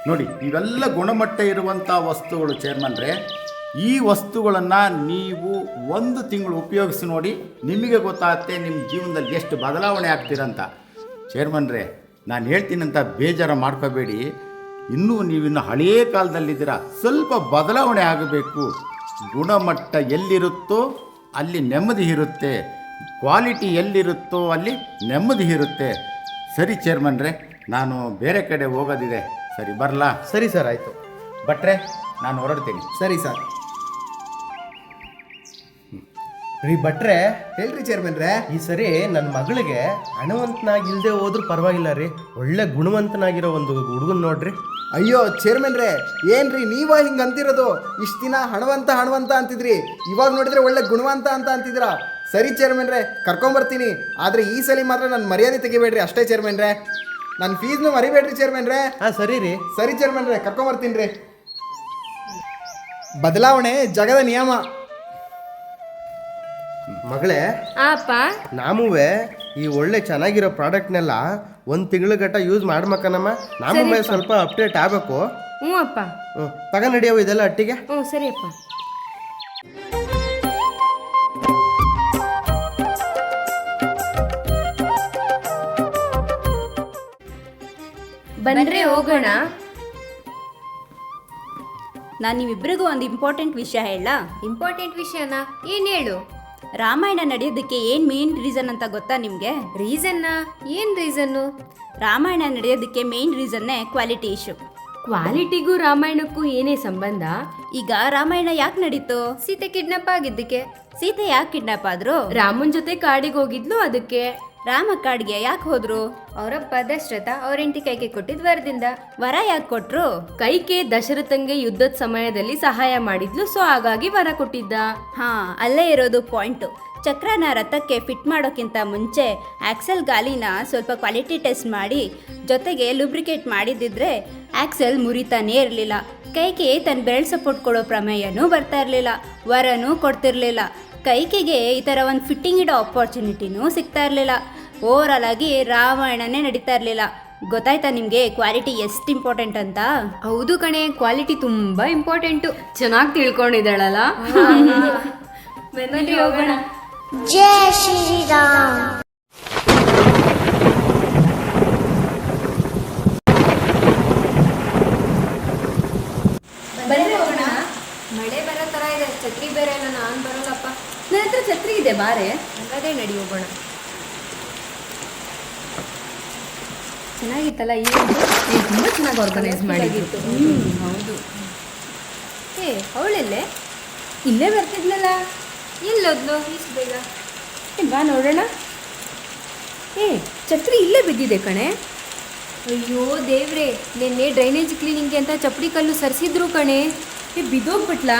ನೋಡಿ, ಇವೆಲ್ಲ ಗುಣಮಟ್ಟ ಇರುವಂಥ ವಸ್ತುಗಳು ಚೇರ್ಮನ್ರೇ. ಈ ವಸ್ತುಗಳನ್ನು ನೀವು 1 ತಿಂಗಳು ಉಪಯೋಗಿಸಿ ನೋಡಿ, ನಿಮಗೆ ಗೊತ್ತಾಗುತ್ತೆ ನಿಮ್ಮ ಜೀವನದಲ್ಲಿ ಎಷ್ಟು ಬದಲಾವಣೆ ಆಗ್ತೀರಂತ. ಚೇರ್ಮನ್ರೇ, ನಾನು ಹೇಳ್ತೀನಂತ ಬೇಜಾರು ಮಾಡ್ಕೋಬೇಡಿ. ಇನ್ನೂ ನೀವಿನ್ನು ಹಳೆಯ ಕಾಲದಲ್ಲಿದ್ದೀರ, ಸ್ವಲ್ಪ ಬದಲಾವಣೆ ಆಗಬೇಕು. ಗುಣಮಟ್ಟ ಎಲ್ಲಿರುತ್ತೋ ಅಲ್ಲಿ ನೆಮ್ಮದಿ ಇರುತ್ತೆ, ಕ್ವಾಲಿಟಿ ಎಲ್ಲಿರುತ್ತೋ ಅಲ್ಲಿ ನೆಮ್ಮದಿ ಇರುತ್ತೆ. ಸರಿ ಚೇರ್ಮನ್ರೇ, ನಾನು ಬೇರೆ ಕಡೆ ಹೋಗೋದಿದೆ. ಸರಿ, ಬರಲಾ? ಸರಿ ಸರ್, ಆಯಿತು. ಭಟ್ರೆ, ನಾನು ಹೊರಡ್ತೀನಿ. ಸರಿ ಸರ್. ರೀ ಭಟ್ರೆ, ಹೇಳ್ರಿ ಚೇರ್ಮನ್ರೇ. ಈ ಸರಿ ನನ್ನ ಮಗಳಿಗೆ ಹಣವಂತನಾಗಿಲ್ದೆ ಹೋದ್ರೂ ಪರವಾಗಿಲ್ಲ ರೀ, ಒಳ್ಳೆ ಗುಣವಂತನಾಗಿರೋ ಒಂದು ಹುಡುಗನ್ ನೋಡ್ರಿ. ಅಯ್ಯೋ ಚೇರ್ಮನ್ರೇ, ಏನ್ರಿ ನೀವ ಹಿಂಗೆ ಅಂತಿರೋದು? ಇಷ್ಟು ದಿನ ಹಣವಂತ ಹಣವಂತ ಅಂತಿದ್ರಿ, ಇವಾಗ ನೋಡಿದ್ರೆ ಒಳ್ಳೆ ಗುಣವಂತ ಅಂತ ಅಂತಿದ್ದೀರಾ. ಸರಿ ಚೇರ್ಮನ್ರೇ, ಕರ್ಕೊಂಬರ್ತೀನಿ. ಆದರೆ ಈ ಸಲ ಮಾತ್ರ ನನ್ನ ಮರ್ಯಾದೆ ತೆಗಿಬೇಡ್ರಿ ಅಷ್ಟೇ ಚೇರ್ಮನ್ರೇ. ನನ್ನ ಫೀಸ್ನು ಮರಿಬೇಡ್ರಿ ಚೇರ್ಮನ್ರೇ. ಹಾಂ ಸರಿ ರೀ. ಸರಿ ಚೇರ್ಮನ್ರೇ, ಕರ್ಕೊಂಬರ್ತೀನಿ ರೀ. ಬದಲಾವಣೆ ಜಗದ ನಿಯಮ. ಮಗಳೇ, ಅಪ್ಪ ನಾಮುವೆ ಈ ಒಳ್ಳೆ ಚೆನ್ನಾಗಿರೋ ಪ್ರಾಡಕ್ಟ್ನೆಲ್ಲ 1 ತಿಂಗಳ ಗಟ್ಟ ಯೂಸ್ ಮಾಡ್ಬೇಕನಮ್ಮ. ನಮ್ಮ ಮೇಲೆ ಸ್ವಲ್ಪ ಅಪ್ಡೇಟ್ ಆಗಬೇಕು. ಹ್ಞೂ ಅಪ್ಪ. ತಗೊಂಡಿಡಿಯವು ಇದೆಲ್ಲ ಅಟ್ಟಿಗೆ. ಹ್ಞೂ ಸರಿ ಅಪ್ಪ. ಬಂದ್ರೆ ಹೋಗೋಣ. ನಾನು ನಿಮ್ಮಿಬ್ಬರಿಗೂ ಒಂದು ಇಂಪಾರ್ಟೆಂಟ್ ವಿಷಯ ಹೇಳ. ಇಂಪಾರ್ಟೆಂಟ್ ವಿಷಯನಾ? ಏನು ಹೇಳು. ರಾಮಾಯಣ ನಡೆಯೋದಕ್ಕೆ ಏನು ಮೇನ್ ರೀಸನ್ ಅಂತ ಗೊತ್ತಾ ನಿಮಗೆ? ರೀಸನ್ನಾ? ಏನು ರೀಸನ್ನು? ರಾಮಾಯಣ ನಡೆಯೋದಕ್ಕೆ ಮೇನ್ ರೀಸನ್ನೇ ಕ್ವಾಲಿಟಿ ಇಶ್ಯೂ. ಕ್ವಾಲಿಟಿಗೂ ರಾಮಾಯಣಕ್ಕೂ ಏನೇ ಸಂಬಂಧ? ಈಗ ರಾಮಾಯಣ ಯಾಕೆ ನಡೀತು? ಸೀತೆ ಕಿಡ್ನಾಪ್ ಆಗಿದ್ದಕ್ಕೆ. ಸೀತೆ ಯಾಕೆ ಕಿಡ್ನಾಪ್ ಆದ್ರು? ರಾಮನ್ ಜೊತೆ ಕಾಡಿಗೆ ಹೋಗಿದ್ಲು ಅದಕ್ಕೆ. ರಾಮ ಕಾಡ್ಗೆ ಯಾಕೆ ಹೋದ್ರು? ಅವರಪ್ಪ ದಶರಥ ಅವ್ರ ಹೆಂಡತಿ ಕೈಗೆ ಕೊಟ್ಟಿದ್ ವರದಿಂದ. ವರ ಯಾಕೆ ಕೊಟ್ರು? ಕೈಕೆ ದಶರಥಂಗೆ ಯುದ್ಧದ ಸಮಯದಲ್ಲಿ ಸಹಾಯ ಮಾಡಿದ್ಲು, ಸೊ ಹಾಗಾಗಿ ವರ ಕೊಟ್ಟಿದ್ದ. ಹಾ, ಅಲ್ಲೇ ಇರೋದು ಪಾಯಿಂಟು. ಚಕ್ರನ ರಥಕ್ಕೆ ಫಿಟ್ ಮಾಡೋಕ್ಕಿಂತ ಮುಂಚೆ ಆಕ್ಸೆಲ್ ಗಾಲಿನ ಸ್ವಲ್ಪ ಕ್ವಾಲಿಟಿ ಟೆಸ್ಟ್ ಮಾಡಿ ಜೊತೆಗೆ ಲುಬ್ರಿಕೇಟ್ ಮಾಡಿದ್ದಿದ್ರೆ ಆಕ್ಸೆಲ್ ಮುರಿತಾನೇ ಇರಲಿಲ್ಲ. ಕೈಗೆ ತನ್ನ ಬೆರಳು ಸಪೋರ್ಟ್ ಕೊಡೋ ಪ್ರಮೇಯನೂ ಬರ್ತಾ ಇರಲಿಲ್ಲ, ವರನೂ ಕೊಡ್ತಿರ್ಲಿಲ್ಲ. ಕೈಕೆಗೆ ಈ ಥರ ಒಂದು ಫಿಟ್ಟಿಂಗ್ ಇಡೋ ಆಪರ್ಚುನಿಟಿನೂ ಸಿಗ್ತಾ ಇರಲಿಲ್ಲ. ಓವರಾಲ್ ಆಗಿ ರಾಮಾಯಣನೇ ನಡೀತಾ ಇರಲಿಲ್ಲ. ಗೊತ್ತಾಯ್ತಾ ನಿಮಗೆ ಕ್ವಾಲಿಟಿ ಎಷ್ಟು ಇಂಪಾರ್ಟೆಂಟ್ ಅಂತ? ಹೌದು ಕಣೆ, ಕ್ವಾಲಿಟಿ ತುಂಬಾ ಇಂಪಾರ್ಟೆಂಟು. ಚೆನ್ನಾಗಿ ತಿಳ್ಕೊಂಡಿದ್ದಾಳಲ್ಲ. ಬನ್ನಿ ಹೋಗೋಣ. जय श्री राम। ಬನ್ನಿ ಹೋಗೋಣ. ಮಳೆ ಬರೋ ಥರ ಇದೆ, ಛತ್ರಿ ಬೇರೆ ಇಲ್ಲ. ನಾನು ಬರೋಲ್ಲಪ್ಪ. ನನ್ನ ಹತ್ರ ಛತ್ರಿ ಇದೆ, ಬಾರೆ. ಅದೇ ನಡಿ ಹೋಗೋಣ. ಚೆನ್ನಾಗಿತ್ತಲ್ಲ ಈ ತುಂಬ ಚೆನ್ನಾಗಿ ಆರ್ಗನೈಸ್ ಮಾಡಿದ್ದು. ಹೌದು. ಏ ಅವಳೆಲ್ಲೇ? ಇಲ್ಲೇ ಬರ್ತಿದ್ಲಲ್ಲ. ಎಲ್ಲೋದ್ಲು ಇಷ್ಟು ಬೇಗ? ಬಾ ನೋಡೋಣ. ಏ ಛತ್ರಿ ಇಲ್ಲೇ ಬಿದ್ದಿದೆ ಕಣೆ. ಅಯ್ಯೋ ದೇವ್ರೆ, ನಿನ್ನೆ ಡ್ರೈನೇಜ್ ಕ್ಲೀನಿಂಗ್ಗೆ ಅಂತ ಚಪ್ಪಡಿ ಕಲ್ಲು ಸರಿಸಿದ್ರು ಕಣೆ. ಏ ಬಿದ್ದೋಗ್ಬಿಟ್ಲಾ?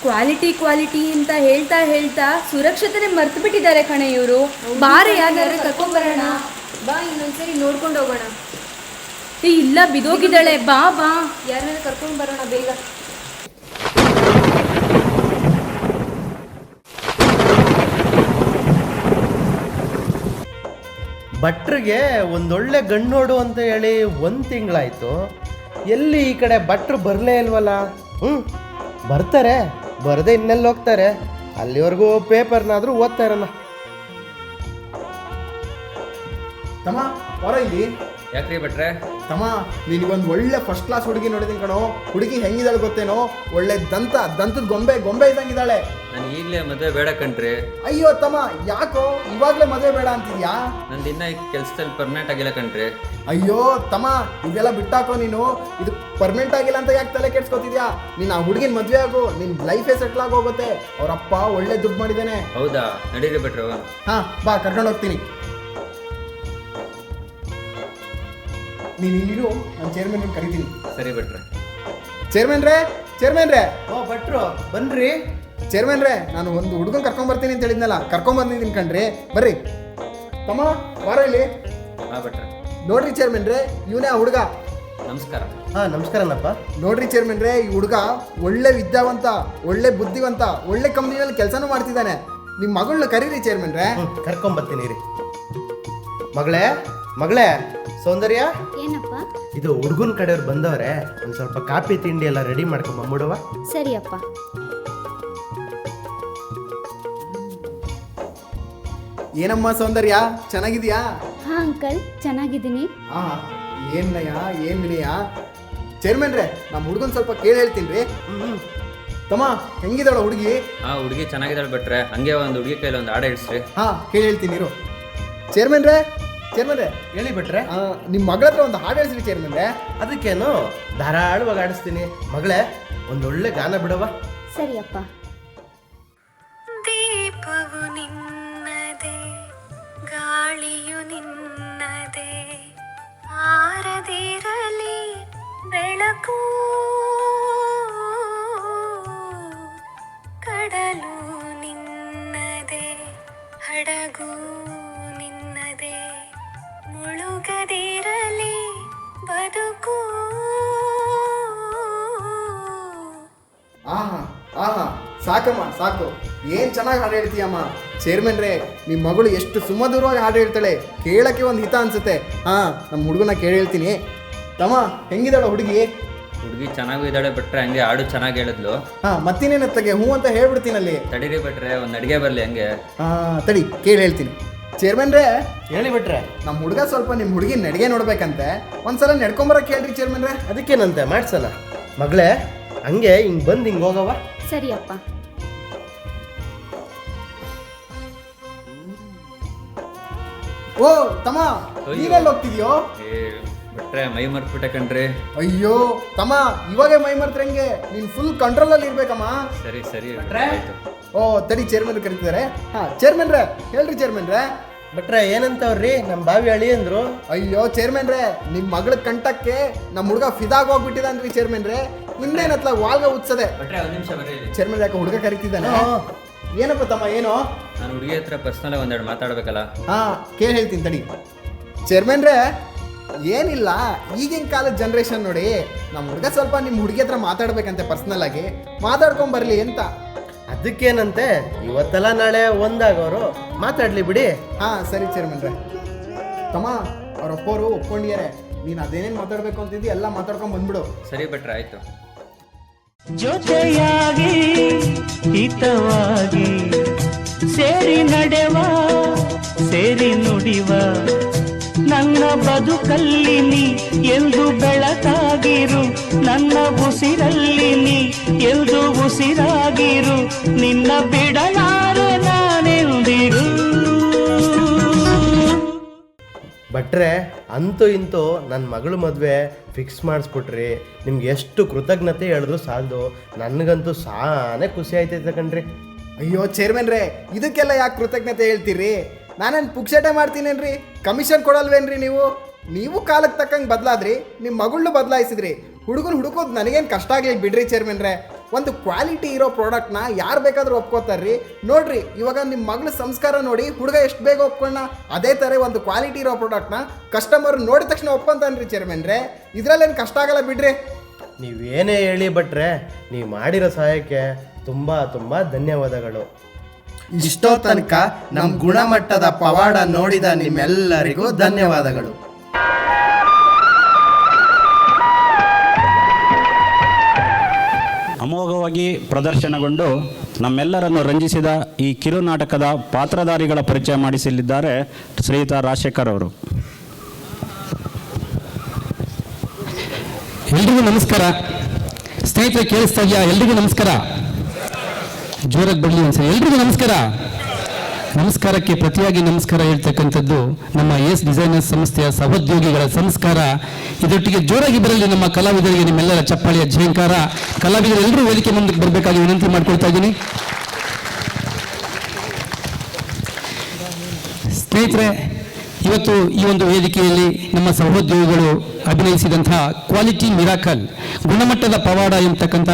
ಕ್ವಾಲಿಟಿ ಅಂತ ಹೇಳ್ತಾ ಹೇಳ್ತಾ ಸುರಕ್ಷತೆನೇ ಮರ್ತು ಬಿಟ್ಟಿದ್ದಾರೆ ಕಣೆ ಇವರು. ಬಾರೆ ಯಾವ್ದಾದ್ರೆ ಕರ್ಕೊಂಬರೋಣ. ಬಾ, ಇನ್ನೊಂದ್ಸರಿ ನೋಡ್ಕೊಂಡು ಹೋಗೋಣ. ಏ ಇಲ್ಲ, ಬಿದ್ದೋಗಿದ್ದಾಳೆ. ಬಾ ಬಾ, ಯಾರನ್ನ ಕರ್ಕೊಂಡು ಬರೋಣ ಬೇಗ. ಭಟ್ರಿಗೆ ಒಂದೊಳ್ಳೆ ಗಂಡು ನೋಡು ಅಂತ ಹೇಳಿ 1 ತಿಂಗಳಾಯ್ತು. ಎಲ್ಲಿ ಈ ಕಡೆ ಭಟ್ರು ಬರಲೇ ಇಲ್ವಲ್ಲ? ಬರ್ತಾರೆ, ಬರದೆ ಇನ್ನೆಲ್ಲಿ ಹೋಗ್ತಾರೆ? ಅಲ್ಲಿವರೆಗೂ ಪೇಪರ್ನಾದರೂ ಓದ್ತಾ ಇರೋಣ. ತಮ್ಮ ಹೊರ ಇಲ್ಲಿ. ಯಾಕ್ರಿ ಭಟ್ರೆ? ತಮ್ಮ, ನಿನಗೊಂದು ಒಳ್ಳೆ ಫಸ್ಟ್ ಕ್ಲಾಸ್ ಹುಡುಗಿ ನೋಡಿದೀನಿ ಕಣೋ. ಹುಡುಗಿ ಹೆಂಗಿದ್ದಾಳೆ ಗೊತ್ತೇನೋ? ಒಳ್ಳೆ ದಂತದ ಗೊಂಬೆ ಇದ್ದಂಗಿದ್ದಾಳೆ. ನನಗೆ ಈಗಲೇ ಮದುವೆ ಬೇಡ ಕಣ್ರಿ. ಅಯ್ಯೋ ತಮ್ಮ, ಯಾಕೋ ಇವಾಗಲೇ ಮದುವೆ ಬೇಡ ಅಂತಿದ್ಯಾ? ನಂದು ಇನ್ನೂ ಈ ಕೆಲಸದಲ್ಲಿ ಪರ್ಮನೆಂಟ್ ಆಗಿಲ್ಲ ಕಣ್ರಿ. ಅಯ್ಯೋ ತಮ್ಮ, ಇದೆಲ್ಲ ಬಿಟ್ಟಾಕೋ ನೀನು. ಇದು ಪರ್ಮನೆಂಟ್ ಆಗಿಲ್ಲ ಅಂತ ಯಾಕೆ ತಲೆ ಕೆಡ್ಸ್ಕೊತಿದ್ಯಾ? ನೀನು ಆ ಹುಡುಗಿನ ಮದುವೆ ಆಗು, ನಿನ್ನ ಲೈಫೇ ಸೆಟ್ಲ್ ಆಗೋಗುತ್ತೆ. ಅವರಪ್ಪ ಒಳ್ಳೆ ದುಡ್ಡು ಮಾಡಿದ್ದಾನೆ. ಹೌದಾ? ನಡೀರಿ ಭಟ್ರೆ. ಹಾಂ ಬಾ, ಕರ್ಕೊಂಡು ಹೋಗ್ತೀನಿ. ನೀನು ಇಲ್ಲಿರು, ನಾನು ಚೇರ್ಮನ್ ಕರಿತೀನಿ. ಸರಿ ಭಟ್ರೆ. ಚೇರ್ಮನ್ರೇ ಓ ಭಟ್ರು ಬನ್ರಿ. ಚೇರ್ಮನ್ರೇ, ನಾನು ಒಂದು ಹುಡುಗನ ಕರ್ಕೊಂಬರ್ತೀನಿ ಅಂತ ಹೇಳಿದ್ನಲ್ಲ, ಕರ್ಕೊಂಬಂದಿದ್ದೀನಿ ಕಣ್ರಿ. ಬರ್ರಿ ತಮ್ಮ, ಬಾರ ಇಲ್ಲಿ. ಹಾಂ ಭಟ್ರೆ. ನೋಡ್ರಿ ಚೇರ್ಮನ್ರೇ, ಇವನೇ ಆ ಹುಡುಗ. ನಮಸ್ಕಾರ. ಹಾಂ ನಮಸ್ಕಾರನಪ್ಪ. ನೋಡ್ರಿ ಚೇರ್ಮನ್ರೇ, ಈ ಹುಡುಗ ಒಳ್ಳೆ ವಿದ್ಯಾವಂತ, ಒಳ್ಳೆ ಬುದ್ಧಿವಂತ, ಒಳ್ಳೆ ಕಂಪ್ನಿಯಲ್ಲಿ ಕೆಲಸನೂ ಮಾಡ್ತಿದ್ದಾನೆ. ನಿಮ್ಮ ಮಗಳನ್ನ ಕರೀರಿ ಚೇರ್ಮನ್ರೇ. ಕರ್ಕೊಂಬರ್ತೀನಿ ರೀ. ಮಗಳೇ ಮಗಳೇ ಸೌಂದರ್ಯ, ಏನಪ್ಪ? ಇದು ಹುಡುಗನ ಕಡೆಯವ್ರು ಬಂದವ್ರೆ, ಒಂದು ಸ್ವಲ್ಪ ಕಾಫಿ ತಿಂಡಿ ಎಲ್ಲ ರೆಡಿ ಮಾಡ್ಕೊಂಬಂಬಿಡುವ. ಸರಿಯಪ್ಪ. ಏನಮ್ಮ ಸೌಂದರ್ಯ, ಚೆನ್ನಾಗಿದ್ಯಾ? ಹಾಂ ಅಂಕಲ್, ಚೆನ್ನಾಗಿದ್ದೀನಿ. ಏನ್ನಯ್ಯ, ಏನ್ ವಿನಯ. ಚೇರ್ಮನ್ರೇ, ನಮ್ಮ ಹುಡುಗನ್ ಸ್ವಲ್ಪ ಕೇಳಿ ಹೇಳ್ತೀನಿ ರೀ. ತಮ್ಮ, ಹೆಂಗಿದಾಳ ಹುಡುಗಿ? ಹಾಂ, ಹುಡುಗಿ ಚೆನ್ನಾಗಿದ್ದಾಳೆ ಬಿಟ್ರೆ. ಹಂಗೆ ಒಂದು ಹುಡುಗಿ ಕೈಲಿ ಒಂದು ಹಾಡು ಹೇಳ್ಸ್ರಿ. ಕೇಳಿ ಹೇಳ್ತೀನಿ ಇರು. ಚೇರ್ಮನ್ರೇ ಹೇಳಿ ಬಿಟ್ರೆ, ನಿಮ್ಮ ಮಗಳ ಹತ್ರ ಒಂದು ಹಾಡು ಹೇಳ್ಸ್ರಿ ಚೇರ್ಮನ್ರೇ. ಅದಕ್ಕೇನು ಧಾರಾಳವಾಗಿ ಆಡಿಸ್ತೀನಿ. ಮಗಳೇ, ಒಂದೊಳ್ಳೆ ಗಾನ ಬಿಡವ. ಸರಿಯಪ್ಪ. ದೀಪವು ನಿನ್ನದೇ, ಗಾಳಿಯು ನಿನ್ನದೇ, ಆರದಿರಲಿ ಬೆಳಕು, ಕಡಲು ನಿನ್ನದೇ, ಹಡಗು ನಿನ್ನದೇ, ಮುಳುಗದಿರಲಿ ಬದುಕು. ಸಾಕಮ್ಮ, ಸಾಕು. ಏನು ಚೆನ್ನಾಗಿ ಹಾಡು ಹೇಳ್ತೀಯಮ್ಮ. ಚೇರ್ಮನ್ರೇ, ನಿಮ್ಮ ಮಗಳು ಎಷ್ಟು ಸುಮಧುರವಾಗಿ ಹಾಡು ಹೇಳ್ತಾಳೆ, ಕೇಳಕ್ಕೆ ಒಂದು ಹಿತ ಅನ್ಸುತ್ತೆ. ನಮ್ಮ ಹುಡುಗನ ಕೇಳಿ ಹೇಳ್ತೀನಿ. ತಮ್ಮ, ಹೆಂಗಿದಾಳ ಹುಡುಗಿ? ಹುಡುಗಿ ಚೆನ್ನಾಗೂ ಇದ್ದಾಳೆ ಬಿಟ್ರೆ, ಹಂಗೆ ಹಾಡು ಚೆನ್ನಾಗಿ ಹೇಳಿದ್ಲು. ಮತ್ತಿನೇನತ್ತಗೆ ಹ್ಞೂ ಅಂತ ಹೇಳ್ಬಿಡ್ತೀನಲ್ಲಿ. ತಡೀರಿ ಬಿಟ್ರೆ, ಒಂದು ಅಡುಗೆ ಬರಲಿ ಹಂಗೆ. ತಡಿ, ಕೇಳಿ ಹೇಳ್ತೀನಿ. ಚೇರ್ಮನ್ರೇ, ಹೇಳಿ ಬಿಟ್ರೆ, ನಮ್ಮ ಹುಡುಗ ಸ್ವಲ್ಪ ನಿಮ್ಮ ಹುಡುಗಿ ನಡಿಗೆ ನೋಡ್ಬೇಕಂತೆ, ಒಂದ್ಸಲ ನಡ್ಕೊಂಬರಕ್ಕೆ ಹೇಳ್ರಿ ಚೇರ್ಮನ್ರೇ. ಅದಕ್ಕೇನಂತೆ ಮಾಡ್ಸಲ್ಲ. ಮಗಳೇ, ಹಂಗೆ ಹಿಂಗೆ ಬಂದು ಹಿಂಗೆ ಹೋಗವ. ಸರಿಯಪ್ಪ. ಓ ತಮ್ಮ, ನೀವೆಲ್ಲ ಹೋಗ್ತಿದ್ಯೋ? ಬಿಟ್ರೆ ಮೈ ಮರ್ತ್ಬಿಟ್ಟೆ ಕಣ್ರಿ. ಅಯ್ಯೋ ತಮ್ಮ, ಇವಾಗೆ ಮೈ ಮರ್ತಂಗೆ, ನೀನು ಫುಲ್ ಕಂಟ್ರೋಲಲ್ಲಿ ಇರ್ಬೇಕಮ್ಮ. ಸರಿ ಸರಿ ಆಯ್ತು. ತಡಿ, ಚೇರ್ಮನ್ ಕರಿತಿದ್ದಾರೆ. ಚೇರ್ಮನ್ರೇ, ಹೇಳ್ರಿ ಚೇರ್ಮನ್ರೇ. ಬಿಟ್ರೆ ಏನಂತವ್ರಿ, ನಮ್ಮ ಬಾವಿ ಅಳಿ ಅಂದ್ರು. ಅಯ್ಯೋ ಚೇರ್ಮನ್ರೇ, ನಿಮ್ಮ ಮಗಳ ಕಂಠಕ್ಕೆ ನಮ್ಮ ಹುಡುಗ ಫಿದಾಗ ಹೋಗ್ಬಿಟ್ಟಿದಾನ್ರಿ ಚೇರ್ಮನ್ರೇ. ಇನ್ನೇನತ್ಲ ವಾಲ್ಗ ಉತ್ಸದೆ. ಬಿಟ್ರೆ ಒಂದು ನಿಮಿಷ ಬರ್ರಿ. ಚೇರ್ಮನ್ ಯಾಕೆ ಹುಡುಗ ಕರಿತಿದ್ದಾನೆ? ಏನಪ್ಪ ತಮ್ಮ, ಏನೋ? ನಾನು ಹುಡುಗಿ ಹತ್ರ ಪರ್ಸ್ನಲ್ ಒಂದೆರಡು ಮಾತಾಡ್ಬೇಕಲ್ಲ. ಕೇಳಿ ಹೇಳ್ತೀನಿ ತಡಿ. ಚೇರ್ಮನ್ರೇ, ಏನಿಲ್ಲ, ಈಗಿನ ಕಾಲದ ಜನ್ರೇಷನ್ ನೋಡಿ, ನಮ್ಮ ಹುಡುಗ ಸ್ವಲ್ಪ ನಿಮ್ಮ ಹುಡುಗಿ ಹತ್ರ ಮಾತಾಡ್ಬೇಕಂತೆ, ಪರ್ಸ್ನಲ್ ಆಗಿ ಮಾತಾಡ್ಕೊಂಡ್ ಬರ್ಲಿ ಅಂತ. ಅದಕ್ಕೇನಂತೆ, ಇವತ್ತೆಲ್ಲ ನಾಳೆ ಒಂದಾಗವರು ಮಾತಾಡ್ಲಿ ಬಿಡಿ. ಸರಿ ಚೇರ್ಮನ್ರೇ. ತಮ್ಮ, ಅವ್ರ ಅಪ್ಪವರು ಒಪ್ಕೊಂಡಿದ್ದಾರೆ. ನೀನು ಅದೇನೇನು ಮಾತಾಡ್ಬೇಕು ಅಂತಿದ್ದಿ ಎಲ್ಲ ಮಾತಾಡ್ಕೊಂಡ್ ಬಂದ್ಬಿಡು. ಸರಿ ಬಿಟ್ರೆ ಆಯ್ತು. ಜೊತೆಯಾಗಿ ಹಿತವಾಗಿ ಸೇರಿ ನಡೆವ, ಸೇರಿ ನುಡಿವ, ನನ್ನ ಬದುಕಲ್ಲಿ ನೀ ಎಂದು ಬೆಳಕಾಗಿರು, ನನ್ನ ಉಸಿರಲ್ಲಿ ನೀ ಎಂದು ಉಸಿರಾಗಿರು, ನಿನ್ನ ಬಿಡಲಾರೆ ನಾನೆಂದಿರು. ಭಟ್ರೆ, ಅಂತೂ ಇಂತೂ ನನ್ನ ಮಗಳು ಮದುವೆ ಫಿಕ್ಸ್ ಮಾಡಿಸ್ಬಿಟ್ರಿ. ನಿಮ್ಗೆ ಎಷ್ಟು ಕೃತಜ್ಞತೆ ಹೇಳಿದ್ರು ಸಾಲದು. ನನಗಂತೂ ಸಾನೇ ಖುಷಿ ಆಯ್ತೈತೆ ಕಣ್ರಿ. ಅಯ್ಯೋ ಚೇರ್ಮನ್ರೇ, ಇದಕ್ಕೆಲ್ಲ ಯಾಕೆ ಕೃತಜ್ಞತೆ ಹೇಳ್ತೀರಿ? ನಾನೇನು ಪುಕ್ಸಟೆ ಮಾಡ್ತೀನೇನ್ರಿ? ಕಮಿಷನ್ ಕೊಡಲ್ವೇನ್ರಿ ನೀವು? ನೀವು ಕಾಲಕ್ಕೆ ತಕ್ಕಂಗೆ ಬದಲಾದ್ರಿ, ನಿಮ್ಮ ಮಗಳನ್ನೂ ಬದಲಾಯಿಸಿದ್ರಿ. ಹುಡುಗನ ಹುಡುಕೋದು ನನಗೇನು ಕಷ್ಟ ಆಗಲಿ ಬಿಡ್ರಿ ಚೇರ್ಮನ್ರೇ. ಒಂದು ಕ್ವಾಲಿಟಿ ಇರೋ ಪ್ರಾಡಕ್ಟ್ನ ಯಾರು ಬೇಕಾದರೂ ಒಪ್ಕೋತಾರ್ರಿ. ನೋಡ್ರಿ, ಇವಾಗ ನಿಮ್ಮ ಮಗಳ ಸಂಸ್ಕಾರ ನೋಡಿ ಹುಡುಗ ಎಷ್ಟು ಬೇಗ ಒಪ್ಕೊಂಡ, ಅದೇ ಥರ ಒಂದು ಕ್ವಾಲಿಟಿ ಇರೋ ಪ್ರಾಡಕ್ಟ್ನ ಕಸ್ಟಮರ್ ನೋಡಿದ ತಕ್ಷಣ ಒಪ್ಕೊಂತಾನ್ರಿ ಚೇರ್ಮನ್ರೇ. ಇದರಲ್ಲೇನು ಕಷ್ಟ ಆಗಲ್ಲ ಬಿಡ್ರಿ. ನೀವೇನೇ ಹೇಳಿ ಭಟ್ರೆ, ನೀವು ಮಾಡಿರೋ ಸಹಾಯಕ್ಕೆ ತುಂಬ ತುಂಬ ಧನ್ಯವಾದಗಳು. ಇಷ್ಟೋ ತನಕ ನಮ್ಮ ಗುಣಮಟ್ಟದ ಪವಾಡ ನೋಡಿದ ನಿಮ್ಮೆಲ್ಲರಿಗೂ ಧನ್ಯವಾದಗಳು. ಅಮೋಘವಾಗಿ ಪ್ರದರ್ಶನಗೊಂಡು ನಮ್ಮೆಲ್ಲರನ್ನು ರಂಜಿಸಿದ ಈ ಕಿರುನಾಟಕದ ಪಾತ್ರಧಾರಿಗಳ ಪರಿಚಯ ಮಾಡಿಸಲಿದ್ದಾರೆ ಶ್ರೀಯುತ ರಾಜಶೇಖರ್ ಅವರು. ಎಲ್ರಿಗೂ ನಮಸ್ಕಾರ. ಸ್ನೇಹಿತರೆ, ಕೇಳಿಸ್ತಾ ಇದೆಯಾ? ಎಲ್ರಿಗೂ ನಮಸ್ಕಾರ. ಜೋರಾಗಿ ಬರಲಿ ಒಂದ್ಸರಿ. ಎಲ್ರಿಗೂ ನಮಸ್ಕಾರ. ನಮಸ್ಕಾರಕ್ಕೆ ಪ್ರತಿಯಾಗಿ ನಮಸ್ಕಾರ ಹೇಳ್ತಕ್ಕಂಥದ್ದು ನಮ್ಮ ಎಸ್ ಡಿಸೈನರ್ಸ್ ಸಂಸ್ಥೆಯ ಸಹೋದ್ಯೋಗಿಗಳ ಸಂಸ್ಕಾರ. ಇದರೊಟ್ಟಿಗೆ ಜೋರಾಗಿ ಬರಲಿ ನಮ್ಮ ಕಲಾವಿದರಿಗೆ ನಿಮ್ಮೆಲ್ಲರ ಚಪ್ಪಾಳೆಯ ಝೇಂಕಾರ. ಕಲಾವಿದರು ಎಲ್ಲರೂ ವೇದಿಕೆ ಮುಂದಕ್ಕೆ ಬರಬೇಕಾಗಿ ವಿನಂತಿ ಮಾಡ್ಕೊಳ್ತಾ ಇದ್ದೀನಿ. ಸ್ನೇಹಿತರೆ, ಇವತ್ತು ಈ ಒಂದು ವೇದಿಕೆಯಲ್ಲಿ ನಮ್ಮ ಸಹೋದ್ಯೋಗಿಗಳು ಅಭಿನಯಿಸಿದಂತಹ ಕ್ವಾಲಿಟಿ ಮಿರಾಕಲ್, ಗುಣಮಟ್ಟದ ಪವಾಡ ಎಂಬತಕ್ಕಂಥ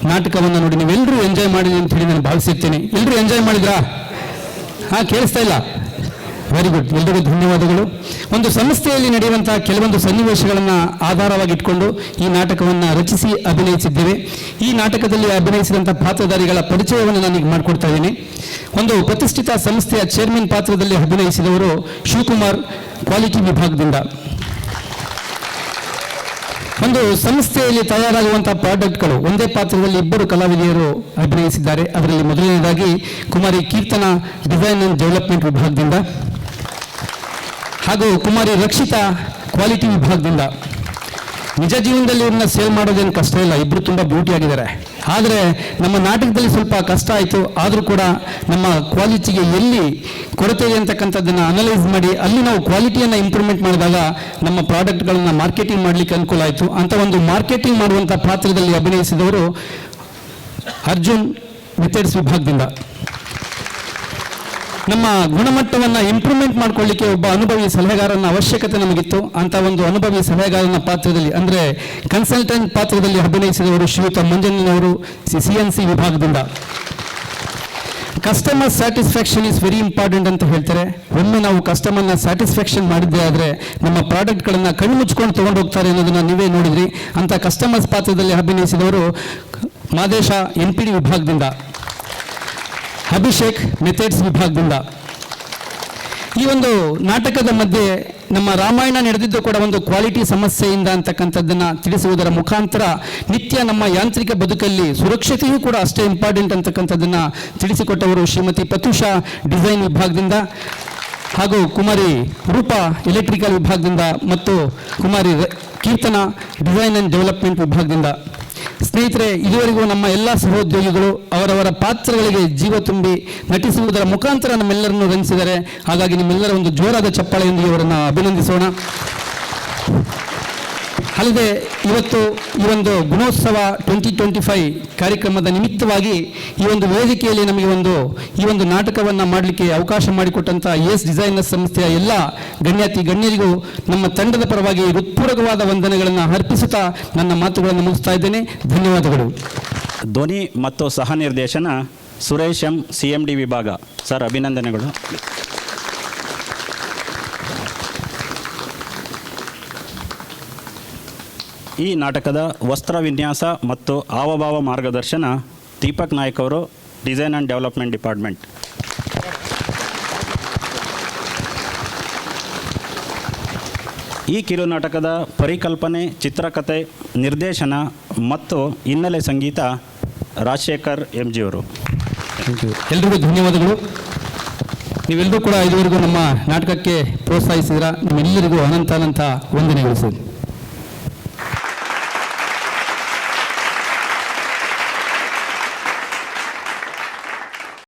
ನಾಟಕವನ್ನು ನೋಡಿ ನೀವೆಲ್ಲರೂ ಎಂಜಾಯ್ ಮಾಡಿದ್ರಿ ಅಂತ ಹೇಳಿ ನಾನು ಭಾವಿಸಿರ್ತೇನೆ. ಎಲ್ಲರೂ ಎಂಜಾಯ್ ಮಾಡಿದ್ರಾ? ಕೇಳಿಸ್ತಾ ಇಲ್ಲ? ವೆರಿ ಗುಡ್, ಎಲ್ರಿಗೂ ಧನ್ಯವಾದಗಳು. ಒಂದು ಸಂಸ್ಥೆಯಲ್ಲಿ ನಡೆಯುವಂತಹ ಕೆಲವೊಂದು ಸನ್ನಿವೇಶಗಳನ್ನು ಆಧಾರವಾಗಿಟ್ಕೊಂಡು ಈ ನಾಟಕವನ್ನು ರಚಿಸಿ ಅಭಿನಯಿಸಿದ್ದೇವೆ. ಈ ನಾಟಕದಲ್ಲಿ ಅಭಿನಯಿಸಿದಂಥ ಪಾತ್ರಧಾರಿಗಳ ಪರಿಚಯವನ್ನು ನಾನೀಗ ಮಾಡಿಕೊಡ್ತಾ ಇದ್ದೀನಿ. ಒಂದು ಪ್ರತಿಷ್ಠಿತ ಸಂಸ್ಥೆಯ ಚೇರ್ಮನ್ ಪಾತ್ರದಲ್ಲಿ ಅಭಿನಯಿಸಿದವರು ಶಿವಕುಮಾರ್, ಕ್ವಾಲಿಟಿ ವಿಭಾಗದಿಂದ. ಒಂದು ಸಂಸ್ಥೆಯಲ್ಲಿ ತಯಾರಾಗುವಂತಹ ಪ್ರಾಡಕ್ಟ್ಗಳು ಒಂದೇ ಪಾತ್ರದಲ್ಲಿ ಇಬ್ಬರು ಕಲಾವಿದೆಯರು ಅಭಿನಯಿಸಿದ್ದಾರೆ. ಅದರಲ್ಲಿ ಮೊದಲನೇದಾಗಿ ಕುಮಾರಿ ಕೀರ್ತನಾ, ಡಿಸೈನ್ ಅಂಡ್ ಡೆವಲಪ್ಮೆಂಟ್ ವಿಭಾಗದಿಂದ, ಹಾಗೂ ಕುಮಾರಿ ರಕ್ಷಿತಾ, ಕ್ವಾಲಿಟಿ ವಿಭಾಗದಿಂದ. ನಿಜ ಜೀವನದಲ್ಲಿ ಇವ್ರನ್ನ ಸೇಲ್ ಮಾಡೋದೇನು ಕಷ್ಟ ಇಲ್ಲ, ಇಬ್ಬರು ತುಂಬ ಬ್ಯೂಟಿಯಾಗಿದ್ದಾರೆ. ಆದರೆ ನಮ್ಮ ನಾಟಕದಲ್ಲಿ ಸ್ವಲ್ಪ ಕಷ್ಟ ಆಯಿತು. ಆದರೂ ಕೂಡ ನಮ್ಮ ಕ್ವಾಲಿಟಿಗೆ ಎಲ್ಲಿ ಕೊರತೆ ಇದೆ ಅಂತಕ್ಕಂಥದ್ದನ್ನು ಅನಲೈಸ್ ಮಾಡಿ ಅಲ್ಲಿ ನಾವು ಕ್ವಾಲಿಟಿಯನ್ನು ಇಂಪ್ರೂವ್ಮೆಂಟ್ ಮಾಡಿದಾಗ ನಮ್ಮ ಪ್ರಾಡಕ್ಟ್ಗಳನ್ನು ಮಾರ್ಕೆಟಿಂಗ್ ಮಾಡಲಿಕ್ಕೆ ಅನುಕೂಲ ಆಯಿತು. ಅಂತ ಒಂದು ಮಾರ್ಕೆಟಿಂಗ್ ಮಾಡುವಂಥ ಪಾತ್ರದಲ್ಲಿ ಅಭಿನಯಿಸಿದವರು ಅರ್ಜುನ್, ಮೆಥಡ್ಸ್ ವಿಭಾಗದಿಂದ. ನಮ್ಮ ಗುಣಮಟ್ಟವನ್ನು ಇಂಪ್ರೂವ್ಮೆಂಟ್ ಮಾಡ್ಕೊಳ್ಳಿಕ್ಕೆ ಒಬ್ಬ ಅನುಭವಿ ಸಲಹೆಗಾರನ ಅವಶ್ಯಕತೆ ನಮಗಿತ್ತು. ಅಂತ ಒಂದು ಅನುಭವಿ ಸಲಹೆಗಾರನ ಪಾತ್ರದಲ್ಲಿ ಅಂದರೆ ಕನ್ಸಲ್ಟೆಂಟ್ ಪಾತ್ರದಲ್ಲಿ ಅಭಿನಯಿಸಿದವರು ಶ್ರೀಯುತ ಮಂಜಣ್ಣನವರು, CNC ವಿಭಾಗದಿಂದ. Customer satisfaction is very important ಅಂತ ಹೇಳ್ತಾರೆ. ಒಮ್ಮೆ ನಾವು ಕಸ್ಟಮರ್ನ ಸ್ಯಾಟಿಸ್ಫ್ಯಾಕ್ಷನ್ ಮಾಡಿದ್ದೆ ಆದರೆ ನಮ್ಮ ಪ್ರಾಡಕ್ಟ್ಗಳನ್ನು ಕಣ್ಣು ಮುಚ್ಕೊಂಡು ತೊಗೊಂಡು ಹೋಗ್ತಾರೆ ಅನ್ನೋದನ್ನು ನೀವೇ ನೋಡಿದ್ರಿ. ಅಂತ ಕಸ್ಟಮರ್ಸ್ ಪಾತ್ರದಲ್ಲಿ ಅಭಿನಯಿಸಿದವರು ಮಾದೇಶ, NPD ವಿಭಾಗದಿಂದ. ಅಭಿಷೇಕ್, ಮೆಥಡ್ಸ್ ವಿಭಾಗದಿಂದ. ಈ ಒಂದು ನಾಟಕದ ಮಧ್ಯೆ ನಮ್ಮ ರಾಮಾಯಣ ನಡೆದಿದ್ದು ಕೂಡ ಒಂದು ಕ್ವಾಲಿಟಿ ಸಮಸ್ಯೆಯಿಂದ ಅಂತಕ್ಕಂಥದ್ದನ್ನು ತಿಳಿಸುವುದರ ಮುಖಾಂತರ ನಿತ್ಯ ನಮ್ಮ ಯಾಂತ್ರಿಕ ಬದುಕಲ್ಲಿ ಸುರಕ್ಷತೆಯೂ ಕೂಡ ಅಷ್ಟೇ ಇಂಪಾರ್ಟೆಂಟ್ ಅಂತಕ್ಕಂಥದ್ದನ್ನು ತಿಳಿಸಿಕೊಟ್ಟವರು ಶ್ರೀಮತಿ ಪ್ರತ್ಯುಷಾ, ಡಿಸೈನ್ ವಿಭಾಗದಿಂದ, ಹಾಗೂ ಕುಮಾರಿ ರೂಪಾ, ಎಲೆಕ್ಟ್ರಿಕಲ್ ವಿಭಾಗದಿಂದ, ಮತ್ತು ಕುಮಾರಿ ಕೀರ್ತನಾ, ಡಿಸೈನ್ ಆ್ಯಂಡ್ ಡೆವಲಪ್ಮೆಂಟ್ ವಿಭಾಗದಿಂದ. ಸ್ನೇಹಿತರೆ, ಇದುವರೆಗೂ ನಮ್ಮ ಎಲ್ಲ ಸಹೋದ್ಯೋಗಿಗಳು ಅವರವರ ಪಾತ್ರಗಳಿಗೆ ಜೀವ ತುಂಬಿ ನಟಿಸುವುದರ ಮುಖಾಂತರ ನಮ್ಮೆಲ್ಲರನ್ನು ರಂಜಿಸಿದ್ದಾರೆ. ಹಾಗಾಗಿ ನಿಮ್ಮೆಲ್ಲರ ಒಂದು ಜೋರಾದ ಚಪ್ಪಾಳೆಯೊಂದಿಗೆ ಅವರನ್ನು ಅಭಿನಂದಿಸೋಣ. ಅಲ್ಲದೆ ಇವತ್ತು ಈ ಒಂದು ಗುಣೋತ್ಸವ 2025 ಕಾರ್ಯಕ್ರಮದ ನಿಮಿತ್ತವಾಗಿ ಈ ಒಂದು ವೇದಿಕೆಯಲ್ಲಿ ನಮಗೆ ಈ ಒಂದು ನಾಟಕವನ್ನು ಮಾಡಲಿಕ್ಕೆ ಅವಕಾಶ ಮಾಡಿಕೊಟ್ಟಂಥ ಎಸ್ ಡಿಸೈನರ್ಸ್ ಸಂಸ್ಥೆಯ ಎಲ್ಲ ಗಣ್ಯರಿಗೂ ನಮ್ಮ ತಂಡದ ಪರವಾಗಿ ಹೃತ್ಪೂರ್ವಕವಾದ ವಂದನೆಗಳನ್ನು ಅರ್ಪಿಸುತ್ತಾ ನನ್ನ ಮಾತುಗಳನ್ನು ಮುಗಿಸ್ತಾ ಇದ್ದೇನೆ. ಧನ್ಯವಾದಗಳು. ಧ್ವನಿ ಮತ್ತು ಸಹ ನಿರ್ದೇಶನ ಸುರೇಶ್ ಎಂ, CMD ವಿಭಾಗ. ಸರ್, ಅಭಿನಂದನೆಗಳು. ಈ ನಾಟಕದ ವಸ್ತ್ರ ವಿನ್ಯಾಸ ಮತ್ತು ಹಾವಭಾವ ಮಾರ್ಗದರ್ಶನ ದೀಪಕ್ ನಾಯ್ಕ್ ಅವರು, ಡಿಸೈನ್ ಆ್ಯಂಡ್ ಡೆವಲಪ್ಮೆಂಟ್ ಡಿಪಾರ್ಟ್ಮೆಂಟ್. ಈ ಕಿರು ನಾಟಕದ ಪರಿಕಲ್ಪನೆ, ಚಿತ್ರಕಥೆ, ನಿರ್ದೇಶನ ಮತ್ತು ಹಿನ್ನೆಲೆ ಸಂಗೀತ ರಾಜಶೇಖರ್ MG ಅವರು. Thank you. ಎಲ್ರಿಗೂ ಧನ್ಯವಾದಗಳು. ನೀವೆಲ್ಲರೂ ಕೂಡ ಇದುವರೆಗೂ ನಮ್ಮ ನಾಟಕಕ್ಕೆ ಪ್ರೋತ್ಸಾಹಿಸಿದ್ರ ನಿಮ್ಮೆಲ್ಲರಿಗೂ ಅನಂತ ವಂದನೆಗಳು ಸರ್.